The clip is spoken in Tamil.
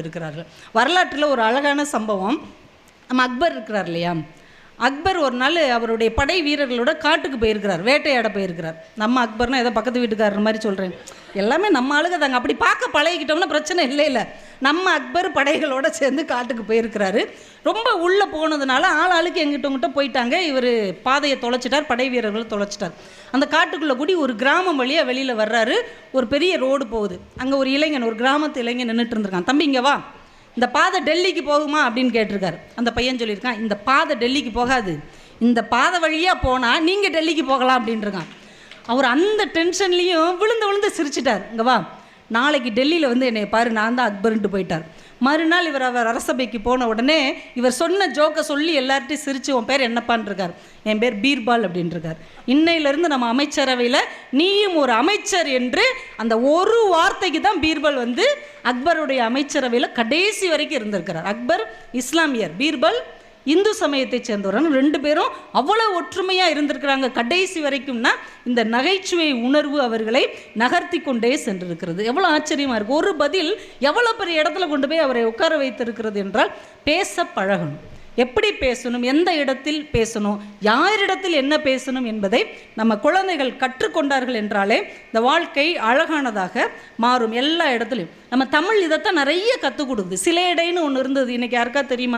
இருக்கிறார்கள். வரலாற்றில் ஒரு அழகான சம்பவம். நம்ம அக்பர் இருக்கிறார் இல்லையா, அக்பர் ஒரு நாள் அவருடைய படை வீரர்களோட காட்டுக்கு போயிருக்கிறார், வேட்டையாட போயிருக்கிறார். நம்ம அக்பர்னா ஏதோ பக்கத்து வீட்டுக்காரர் மாதிரி சொல்கிறேன், எல்லாமே நம்ம ஆளுங்க தாங்க, அப்படி பார்க்க பழகிக்கிட்டோம்னா பிரச்சனை இல்லை. நம்ம அக்பர் படைகளோடு சேர்ந்து காட்டுக்கு போயிருக்கிறாரு. ரொம்ப உள்ளே போனதுனால ஆளுக்கு எங்கிட்ட போயிட்டாங்க. இவர் பாதையை தொலைச்சிட்டார், படை வீரர்களை தொலைச்சிட்டார். அந்த காட்டுக்குள்ளே கூடி ஒரு கிராமம் வழியாக வெளியில் வர்றாரு. ஒரு பெரிய ரோடு போகுது. அங்கே ஒரு இளைஞன், ஒரு கிராமத்து இளைஞன் நின்றுட்டு இருந்திருக்கான். தம்பி இங்கே வா, இந்த பாதை டெல்லிக்கு போகுமா அப்படின்னு கேட்டிருக்காரு. அந்த பையன் சொல்லியிருக்கான், இந்த பாதை டெல்லிக்கு போகாது, இந்த பாதை வழியாக போனால் நீங்கள் டெல்லிக்கு போகலாம் அப்படின்ட்டுருக்கான். அவர் அந்த டென்ஷன்லேயும் விழுந்து சிரிச்சிட்டார். இங்கே வா, நாளைக்கு டெல்லியில் வந்து என்னை பாரு, நான் தான் அக்பர்ன்ட்டு போயிட்டார். மறுநாள் அவர் அரசபைக்கு போன உடனே இவர் சொன்ன ஜோக்கை சொல்லி எல்லார்ட்டையும் சிரித்து, உன் பேர் என்னப்பான் இருக்கார், என் பேர் பீர்பால் அப்படின்ட்டுருக்கார். இன்னையிலேருந்து நம்ம அமைச்சரவையில் நீயும் ஒரு அமைச்சர் என்று அந்த ஒரு வார்த்தைக்கு தான் பீர்பால் வந்து அக்பருடைய அமைச்சரவையில் கடைசி வரைக்கும் இருந்திருக்கிறார். அக்பர் இஸ்லாமியர், பீர்பால் இந்து சமயத்தை சேர்ந்தவர்கள். ரெண்டு பேரும் அவ்வளோ ஒற்றுமையாக இருந்திருக்கிறாங்க கடைசி வரைக்கும்னா இந்த நகைச்சுவை உணர்வு அவர்களை நகர்த்தி கொண்டே சென்றிருக்கிறது. எவ்வளோ ஆச்சரியமாக இருக்குது. ஒரு பதில் எவ்வளோ பெரிய இடத்துல கொண்டு போய் அவரை உட்கார வைத்திருக்கிறது என்றால், பேச பழகணும், எப்படி பேசணும், எந்த இடத்தில் பேசணும், யாரிடத்தில் என்ன பேசணும் என்பதை நம்ம குழந்தைகள் கற்றுக்கொண்டார்கள் என்றாலே இந்த வாழ்க்கை அழகானதாக மாறும். எல்லா இடத்துலையும் நம்ம தமிழ் இதைத்தான் நிறைய கற்றுக் கொடுக்குது. சிலேடைன்னு ஒன்று இருந்தது, இன்றைக்கி யாருக்கா தெரியுமா?